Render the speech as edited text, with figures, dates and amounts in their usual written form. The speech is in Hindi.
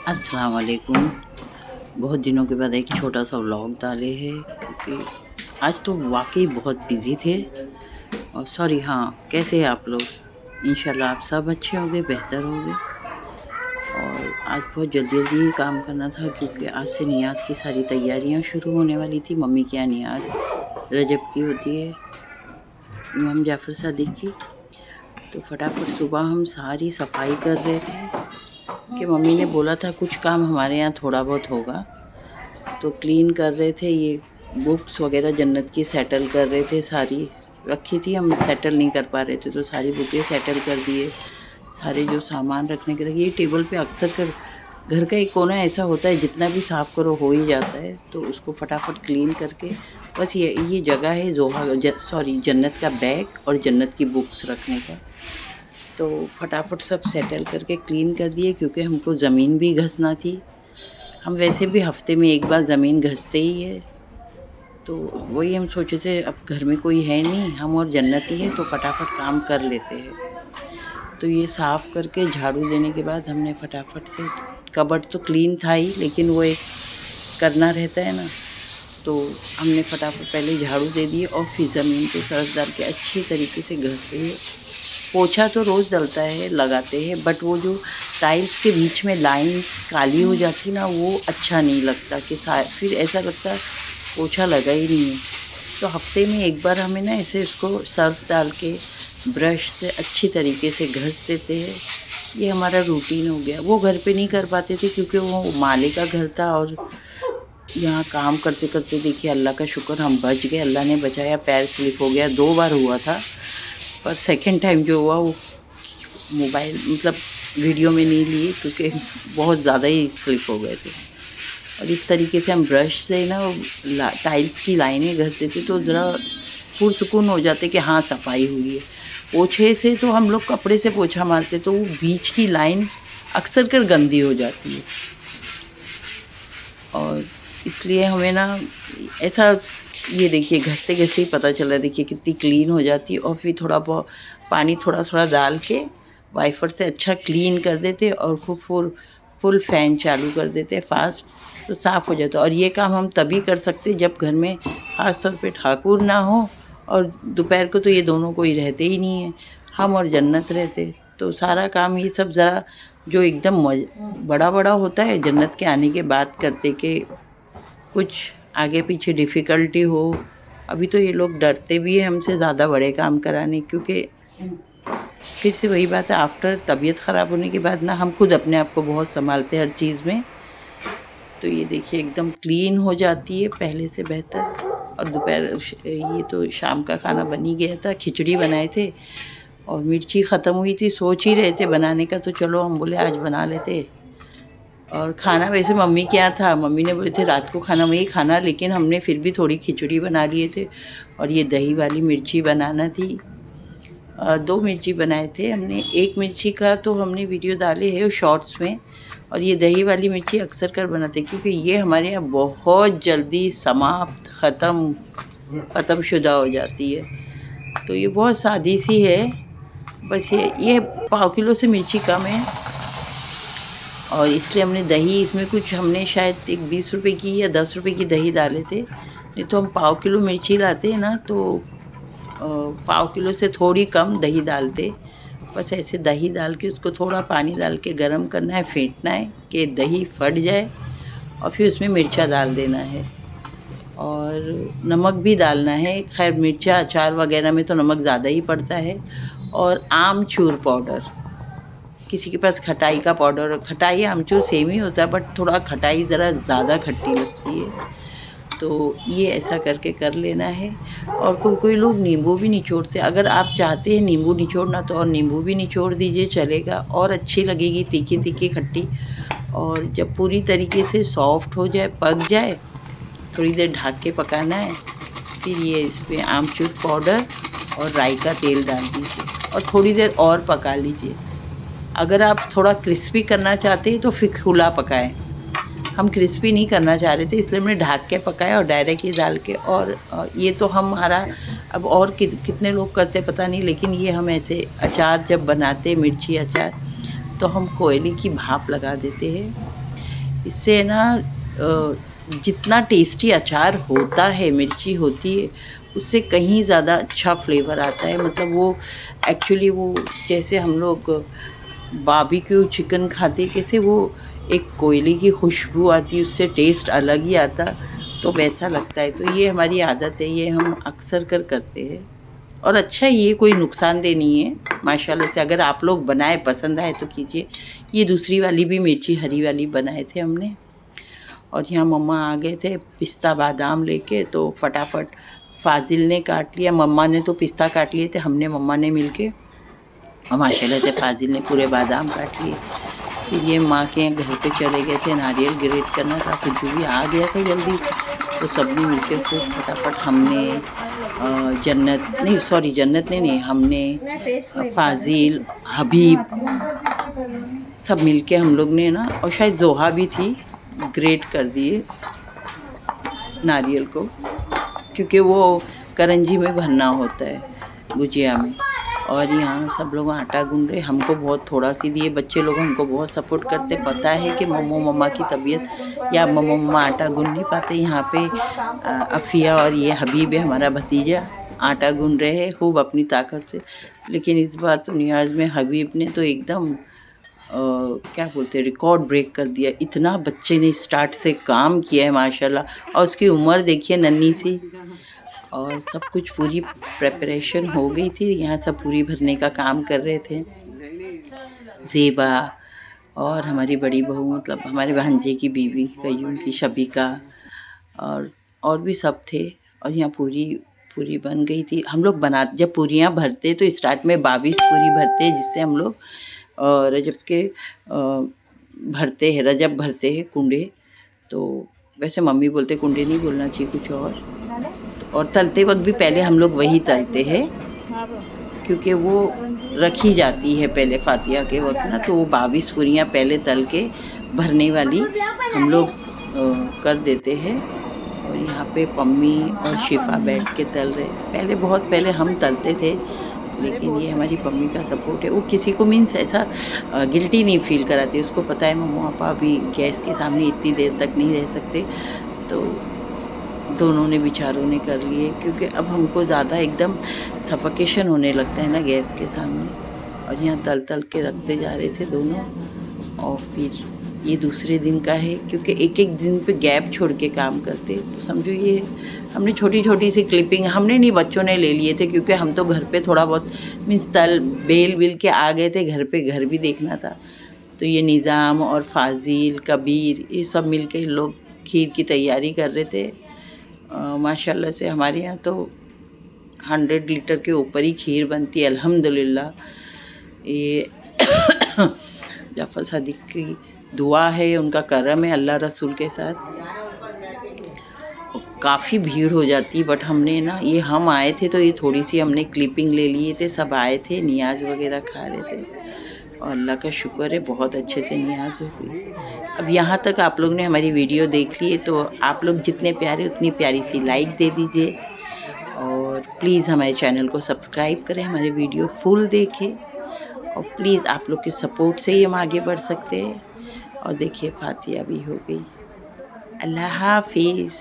अस्सलाम वालेकुम। बहुत दिनों के बाद एक छोटा सा व्लॉग डाले हैं क्योंकि आज तो वाक़ई बहुत बिज़ी थे। और सॉरी, हाँ, कैसे हैं आप लोग? इंशाल्लाह आप सब अच्छे होंगे, बेहतर होंगे। और आज बहुत जल्दी-जल्दी ही काम करना था क्योंकि आज से नियाज़ की सारी तैयारियां शुरू होने वाली थी। मम्मी के यहाँ नियाज़ रजब की होती है, इमाम जाफ़र सादिक की। तो फटाफट सुबह हम सारी सफाई कर रहे थे कि मम्मी ने बोला था कुछ काम हमारे यहाँ थोड़ा बहुत होगा, तो क्लीन कर रहे थे। ये बुक्स वगैरह जन्नत की सेटल कर रहे थे, सारी रखी थी, हम सेटल नहीं कर पा रहे थे तो सारी बुकें सेटल कर दिए। सारे जो सामान रखने के लिए, ये टेबल पे अक्सर कर घर का एक कोना ऐसा होता है जितना भी साफ़ करो हो ही जाता है, तो उसको फटाफट क्लीन करके बस ये जगह है सॉरी जन्नत का बैग और जन्नत की बुक्स रखने का। तो फटाफट सब सेटल करके क्लीन कर दिए क्योंकि हमको ज़मीन भी घसना थी। हम वैसे भी हफ्ते में एक बार ज़मीन घसते ही है, तो वही हम सोचे थे अब घर में कोई है नहीं, हम और जन्नत ही है, तो फटाफट काम कर लेते हैं। तो ये साफ़ करके झाड़ू देने के बाद हमने फटाफट से, कबर्ड तो क्लीन था ही लेकिन वो एक करना रहता है ना, तो हमने फटाफट पहले झाड़ू दे दिए और फिर ज़मीन पे सर्फ डाल के अच्छी तरीके से घस दिए। पोछा तो रोज़ डलता है, लगाते हैं, बट वो जो टाइल्स के बीच में लाइंस काली हो जाती ना, वो अच्छा नहीं लगता कि फिर ऐसा लगता है पोछा लगा ही नहीं है। तो हफ्ते में एक बार हमें ना ऐसे इसको सर्फ डाल के ब्रश से अच्छी तरीके से घस देते हैं। ये हमारा रूटीन हो गया। वो घर पे नहीं कर पाते थे क्योंकि वो माले का घर था, और यहाँ काम करते करते देखिए अल्लाह का शुक्र हम बच गए, अल्लाह ने बचाया। पैर स्लिप हो गया, 2 बार हुआ था, पर सेकंड टाइम जो हुआ वो मोबाइल मतलब वीडियो में नहीं लिए क्योंकि बहुत ज़्यादा ही स्लिप हो गए थे। और इस तरीके से हम ब्रश से ना टाइल्स की लाइनें घस देते तो ज़रा पुरसुकून हो जाते कि हाँ सफाई हुई है। पोछे से तो हम लोग कपड़े से पोछा मारते तो वो बीच की लाइन अक्सर कर गंदी हो जाती है, और इसलिए हमें ना ऐसा, ये देखिए घसते घसते ही पता चला, देखिए कितनी क्लीन हो जाती है। और फिर थोड़ा बहुत पानी थोड़ा थोड़ा डाल के वाइपर से अच्छा क्लीन कर देते और खूब फुल फ़ैन चालू कर देते फास्ट, तो साफ़ हो जाता। और ये काम हम तभी कर सकते जब घर में ख़ास तौर पे ठाकुर ना हो, और दोपहर को तो ये दोनों कोई रहते ही नहीं है, हम और जन्नत रहते। तो सारा काम ये सब ज़रा जो एकदम बड़ा बड़ा होता है जन्नत के आने के बाद करते, कि कुछ आगे पीछे डिफ़िकल्टी हो। अभी तो ये लोग डरते भी हैं हमसे ज़्यादा बड़े काम कराने, क्योंकि फिर से वही बात है, आफ्टर तबीयत ख़राब होने के बाद ना हम खुद अपने आप को बहुत संभालते हैं हर चीज़ में। तो ये देखिए एकदम क्लीन हो जाती है पहले से बेहतर। और दोपहर ये तो शाम का खाना बन ही गया था, खिचड़ी बनाए थे और मिर्ची ख़त्म हुई थी, सोच ही रहे थे बनाने का, तो चलो हम बोले आज बना लेते। और खाना वैसे मम्मी के यहाँ था, मम्मी ने बोले थे रात को खाना वही खाना, लेकिन हमने फिर भी थोड़ी खिचड़ी बना लिए थे। और ये दही वाली मिर्ची बनाना थी, 2 मिर्ची बनाए थे हमने। एक मिर्ची का तो हमने वीडियो डाले है शॉर्ट्स में, और ये दही वाली मिर्ची अक्सर कर बनाते क्योंकि ये हमारे यहाँ बहुत जल्दी समाप्त ख़त्म शुदा हो जाती है। तो ये बहुत सादी सी है, बस ये पाव किलो से मिर्ची कम है, और इसलिए हमने दही इसमें कुछ, हमने शायद एक 20 रुपए की या 10 रुपए की दही डाले थे। नहीं तो हम पाव किलो मिर्ची लाते हैं ना, तो पाव किलो से थोड़ी कम दही डालते। बस ऐसे दही डाल के उसको थोड़ा पानी डाल के गरम करना है, फेंटना है कि दही फट जाए, और फिर उसमें मिर्चा डाल देना है और नमक भी डालना है। खैर मिर्चा अचार वगैरह में तो नमक ज़्यादा ही पड़ता है। और आमचूर पाउडर, किसी के पास खटाई का पाउडर, खटाई आमचूर सेम ही होता है, बट थोड़ा खटाई ज़रा ज़्यादा खट्टी लगती है, तो ये ऐसा करके कर लेना है। और कोई कोई लोग नींबू भी निचोड़ते, अगर आप चाहते हैं नींबू निचोड़ना तो और नींबू भी निचोड़ दीजिए, चलेगा, और अच्छी लगेगी तीखी तीखी खट्टी। और जब पूरी तरीके से सॉफ्ट हो जाए, पक जाए, थोड़ी देर ढक के पकाना है। फिर ये इसमें आमचूर पाउडर और राई का तेल डाल दीजिए और थोड़ी देर और पका लीजिए। अगर आप थोड़ा क्रिस्पी करना चाहते हैं तो फिर खुला पकाएं। हम क्रिस्पी नहीं करना चाह रहे थे, इसलिए हमने ढक के पकाया और डायरेक्ट ये डाल के। और ये तो हमारा अब और कितने लोग करते पता नहीं, लेकिन ये हम ऐसे अचार जब बनाते मिर्ची अचार, तो हम कोयले की भाप लगा देते हैं। इससे ना जितना टेस्टी अचार होता है, मिर्ची होती है, उससे कहीं ज़्यादा अच्छा फ्लेवर आता है। मतलब वो एक्चुअली वो जैसे हम लोग बारबेक्यू चिकन खाते, कैसे वो एक कोयले की खुशबू आती, उससे टेस्ट अलग ही आता, तो वैसा लगता है। तो ये हमारी आदत है, ये हम अक्सर कर करते हैं और अच्छा ही है, कोई नुकसानदेह नहीं है माशाल्लाह से। अगर आप लोग बनाए, पसंद आए तो कीजिए। ये दूसरी वाली भी मिर्ची हरी वाली बनाए थे हमने। और यहाँ मम्मा आ गए थे पिस्ता बादाम लेके, तो फटाफट फाजिल ने काट लिया, मम्मा ने तो पिस्ता काट लिए थे, हमने मम्मा ने मिलके, और माशाल्लाह से फाजिल ने पूरे बादाम काट लिए। फिर ये माँ के घर पे चले गए थे, नारियल ग्रेट करना था, फिर जो भी आ गया था जल्दी, तो सबने मिलके खूब फटाफट हमने जन्नत नहीं, सॉरी जन्नत ने नहीं, हमने फाजिल, हबीब, सब मिलके हम लोग ने ना, और शायद जोहा भी थी, ग्रेट कर दिए नारियल को, क्योंकि वो करंजी में भरना होता है, गुजिया में। और यहाँ सब लोग आटा गूंद रहे, हमको बहुत थोड़ा सी दिए, बच्चे लोग हमको बहुत सपोर्ट करते, पता है कि मम्मो मम्मा की तबीयत, या मम्मो मम्मा आटा गूंद नहीं पाते। यहाँ पे अफिया और ये हबीब है हमारा भतीजा, आटा गूंद रहे हैं खूब अपनी ताकत से। लेकिन इस बार तो नियाज़ में हबीब ने तो एकदम क्या बोलते हैं, रिकॉर्ड ब्रेक कर दिया। इतना बच्चे ने स्टार्ट से काम किया है माशाल्लाह, और उसकी उम्र देखिए नन्ही सी, और सब कुछ पूरी प्रेपरेशन हो गई थी। यहाँ सब पूरी भरने का काम कर रहे थे ज़ेबा, और हमारी बड़ी बहू, मतलब हमारे भांजे की बीवी कयूम की शबीका, और भी सब थे। और यहाँ पूरी पूरी बन गई थी। हम लोग जब पूरियाँ भरते तो स्टार्ट में 22 पूरी भरते, जिससे हम लोग रजब के भरते हैं, रजब भरते हैं कुंडे। तो वैसे मम्मी बोलते कुंडे नहीं बोलना चाहिए, कुछ और तलते वक्त भी पहले हम लोग वही तलते हैं, क्योंकि वो रखी जाती है पहले फातिहा के वक्त ना, तो वो 22 पूरियाँ पहले तल के भरने वाली हम लोग कर देते हैं। और यहाँ पे पम्मी और शिफा बैठ के तल रहे। पहले बहुत पहले हम तलते थे, लेकिन ये हमारी पम्मी का सपोर्ट है। वो किसी को मीन्स ऐसा गिल्टी नहीं फील कराती, उसको पता है मम्मा पापा अभी गैस के सामने इतनी देर तक नहीं रह सकते, तो दोनों ने बेचारों ने कर लिए, क्योंकि अब हमको ज़्यादा एकदम सफोकेशन होने लगता है ना गैस के सामने। और यहाँ तल तल के रखते जा रहे थे दोनों। और फिर ये दूसरे दिन का है, क्योंकि एक एक दिन पे गैप छोड़ के काम करते, तो समझो ये हमने छोटी छोटी सी क्लिपिंग, हमने नहीं बच्चों ने ले लिए थे, क्योंकि हम तो घर पे थोड़ा बहुत मीन्स तल बेल बिल के आ गए थे, घर पे घर भी देखना था। तो ये निज़ाम और फाजिल कबीर ये सब मिल के लोग खीर की तैयारी कर रहे थे। माशाल्लाह से हमारे यहाँ तो 100 लीटर के ऊपर ही खीर बनती है अल्हम्दुलिल्लाह। ये जाफ़र सादिक की दुआ है, उनका करम है अल्लाह रसूल के साथ। काफ़ी भीड़ हो जाती, बट हमने ना, ये हम आए थे तो ये थोड़ी सी हमने क्लिपिंग ले लिए थे, सब आए थे, नियाज़ वगैरह खा रहे थे, और अल्लाह का शुक्र है बहुत अच्छे से नियाज़ हो गई। अब यहाँ तक आप लोग ने हमारी वीडियो देख ली है, तो आप लोग जितने प्यारे उतनी प्यारी सी लाइक दे दीजिए, और प्लीज़ हमारे चैनल को सब्सक्राइब करें, हमारे वीडियो फुल देखें, और प्लीज़ आप लोग के सपोर्ट से ही हम आगे बढ़ सकते हैं। और देखिए फातिहा भी हो गई। अल्लाह हाफिज़।